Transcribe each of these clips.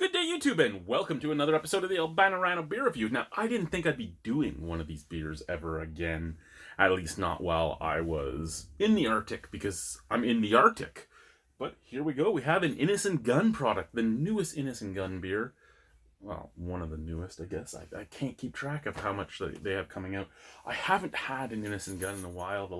Good day, YouTube, and welcome to another episode of the Albino Rhino Beer Review. Now, I didn't think I'd be doing one of these beers ever again, at least not while I was in the Arctic, because I'm in the Arctic. But here we go. We have an Innis and Gunn product, the newest Innis and Gunn beer. Well, one of the newest, I guess. I can't keep track of how much they have coming out. I haven't had an Innis and Gunn in a while. The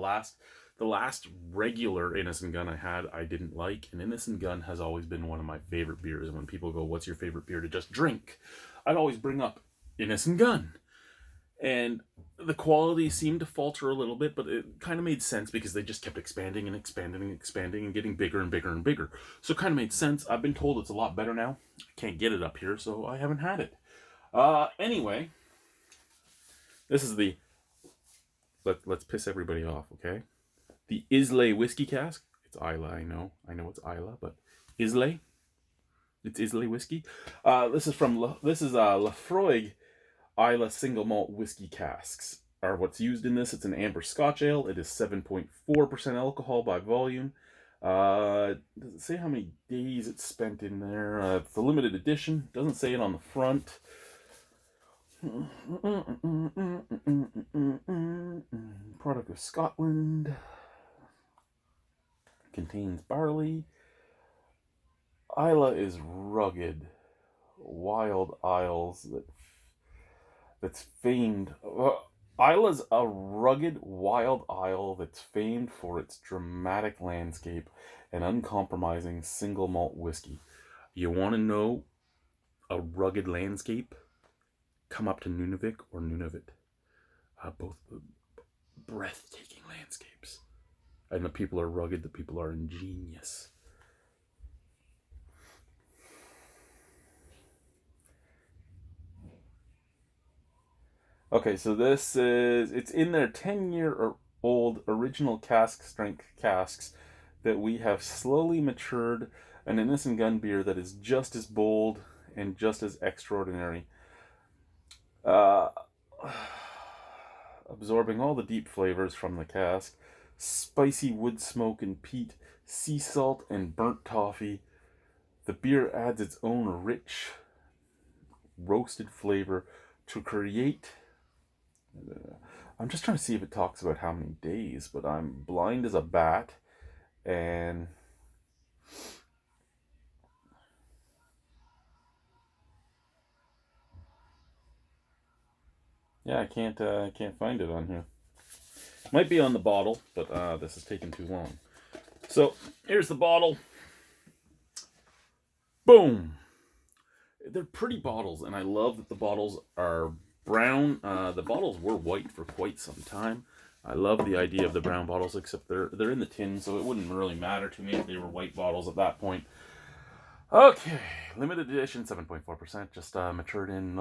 last regular Innis and Gunn I had, I didn't like. And Innis and Gunn has always been one of my favorite beers. And when people go, what's your favorite beer to just drink? I'd always bring up Innis and Gunn. And the quality seemed to falter a little bit, but it kind of made sense because they just kept expanding and expanding and expanding and getting bigger and bigger and bigger. So it kind of made sense. I've been told it's a lot better now. I can't get it up here, so I haven't had it. Anyway, this is the... Let's piss everybody off, okay? The Islay whiskey cask. It's Islay, I know. I know it's Islay, but Islay. It's Islay whiskey. This is Laphroig Islay single malt whiskey casks are what's used in this. It's an amber Scotch ale. It is 7.4% alcohol by volume. Does it say how many days it's spent in there? It's a limited edition. Doesn't say it on the front. Product of Scotland. Contains barley. Islay is rugged, wild isles that's famed. Islay's a rugged, wild isle that's famed for its dramatic landscape and uncompromising single malt whiskey. You want to know a rugged landscape? Come up to Nunavik or Nunavut. Both breathtaking landscapes. And the people are rugged, the people are ingenious. Okay, so it's in their 10-year-old original cask strength casks that we have slowly matured an Innis and Gunn beer that is just as bold and just as extraordinary. Absorbing all the deep flavors from the cask. Spicy wood smoke and peat, sea salt and burnt toffee. The beer adds its own rich, roasted flavor to create... I'm just trying to see if it talks about how many days, but I'm blind as a bat, and... yeah, I can't find it on here. Might be on the bottle, but this is taking too long. So, here's the bottle. Boom! They're pretty bottles, and I love that the bottles are brown. The bottles were white for quite some time. I love the idea of the brown bottles, except they're in the tin, so it wouldn't really matter to me if they were white bottles at that point. Okay, limited edition, 7.4%, just matured in...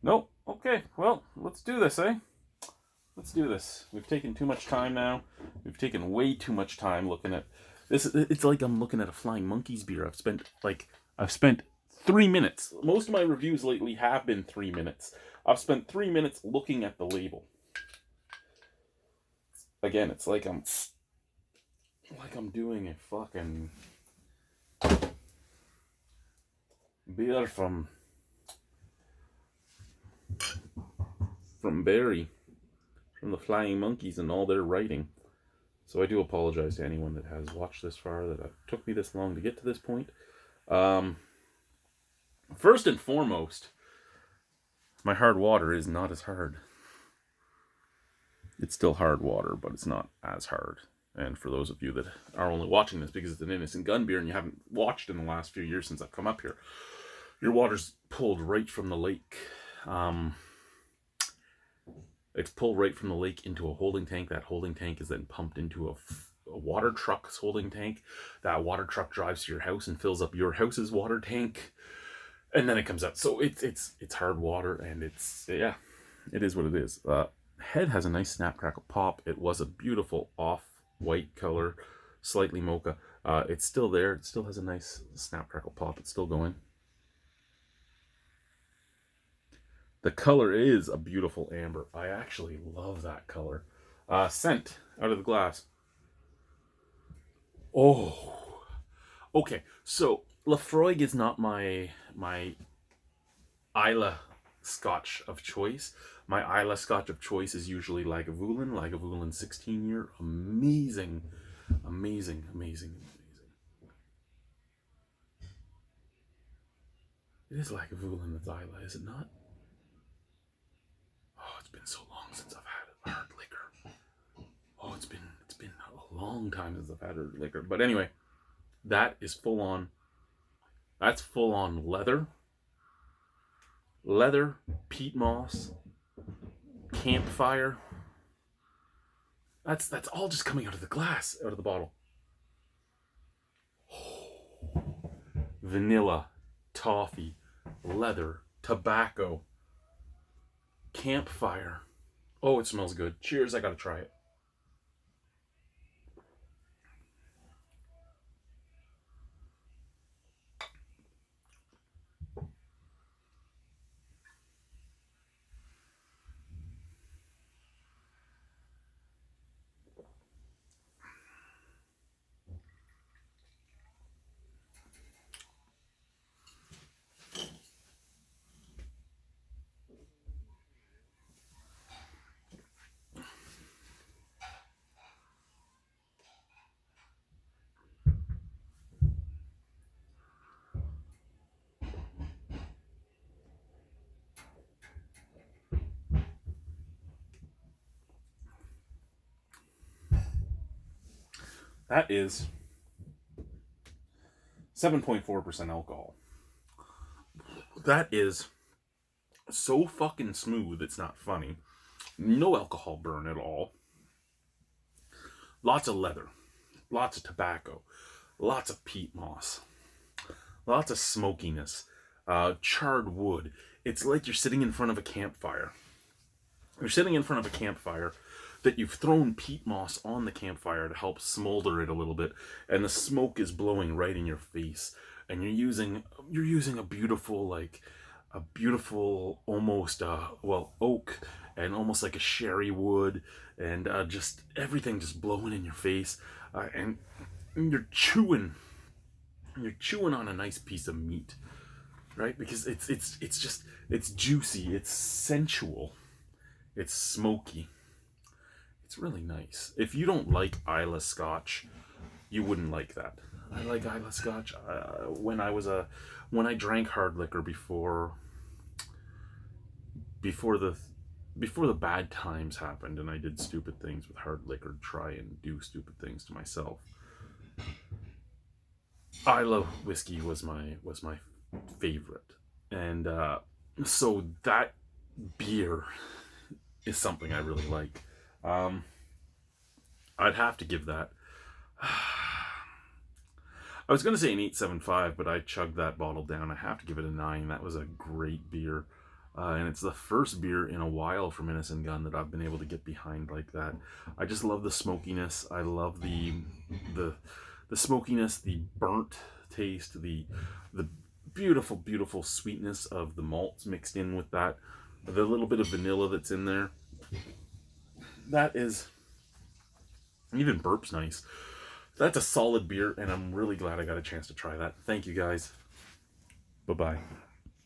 Nope. Okay, well, let's do this, eh? Let's do this. We've taken too much time now. We've taken way too much time looking at this. It's like I'm looking at a Flying Monkeys beer. I've spent 3 minutes. Most of my reviews lately have been 3 minutes. I've spent 3 minutes looking at the label. Again, it's like I'm doing a fucking beer from Barry, from the Flying Monkeys and all their writing. So I do apologize to anyone that has watched this far, that it took me this long to get to this point. First and foremost, my hard water is not as hard. It's still hard water, but it's not as hard. And for those of you that are only watching this because it's an Innis and Gunn beer and you haven't watched in the last few years since I've come up here, your water's pulled right from the lake. It's pulled right from the lake into a holding tank. That holding tank is then pumped into a water truck's holding tank. That water truck drives to your house and fills up your house's water tank. And then it comes out. So it's hard water, and it is what it is. Head has a nice snap crackle pop. It was a beautiful off-white color, slightly mocha. It's still there. It still has a nice snap crackle pop. It's still going. The color is a beautiful amber. I actually love that color. Scent out of the glass. Oh, okay. So Laphroig is not my Islay Scotch of choice. My Islay Scotch of choice is usually Lagavulin 16 year. Amazing, amazing, amazing, amazing. It is Lagavulin that's Islay, is it not? Oh, it's been so long since I've had hard liquor. Oh, it's been a long time since I've had hard liquor. But anyway, that is full on. That's full on leather, peat moss, campfire. That's all just coming out of the glass, out of the bottle. Vanilla, toffee, leather, tobacco, campfire. Oh, it smells good. Cheers, I gotta try it. That is 7.4% alcohol. That is so fucking smooth, it's not funny. No alcohol burn at all. Lots of leather, lots of tobacco, lots of peat moss, lots of smokiness, charred wood. It's like you're sitting in front of a campfire. You're sitting in front of a campfire that you've thrown peat moss on the campfire to help smolder it a little bit, and the smoke is blowing right in your face, and you're using a beautiful almost oak, and almost like a sherry wood, and just everything just blowing in your face, and you're chewing on a nice piece of meat, right? Because it's juicy, it's sensual, it's smoky. It's really nice. If you don't like Islay Scotch, you wouldn't like that. I like Islay Scotch. When I drank hard liquor before the bad times happened, and I did stupid things with hard liquor, try and do stupid things to myself. Islay whiskey was my favorite, and so that beer is something I really like. I'd have to give that. I was going to say an 8.75, but I chugged that bottle down. I have to give it a 9. That was a great beer. And it's the first beer in a while from Innis and Gunn that I've been able to get behind like that. I just love the smokiness. I love the smokiness, the burnt taste, the beautiful sweetness of the malts mixed in with that. The little bit of vanilla that's in there. That is, even burp's nice. That's a solid beer, and I'm really glad I got a chance to try that. Thank you guys. Bye-bye.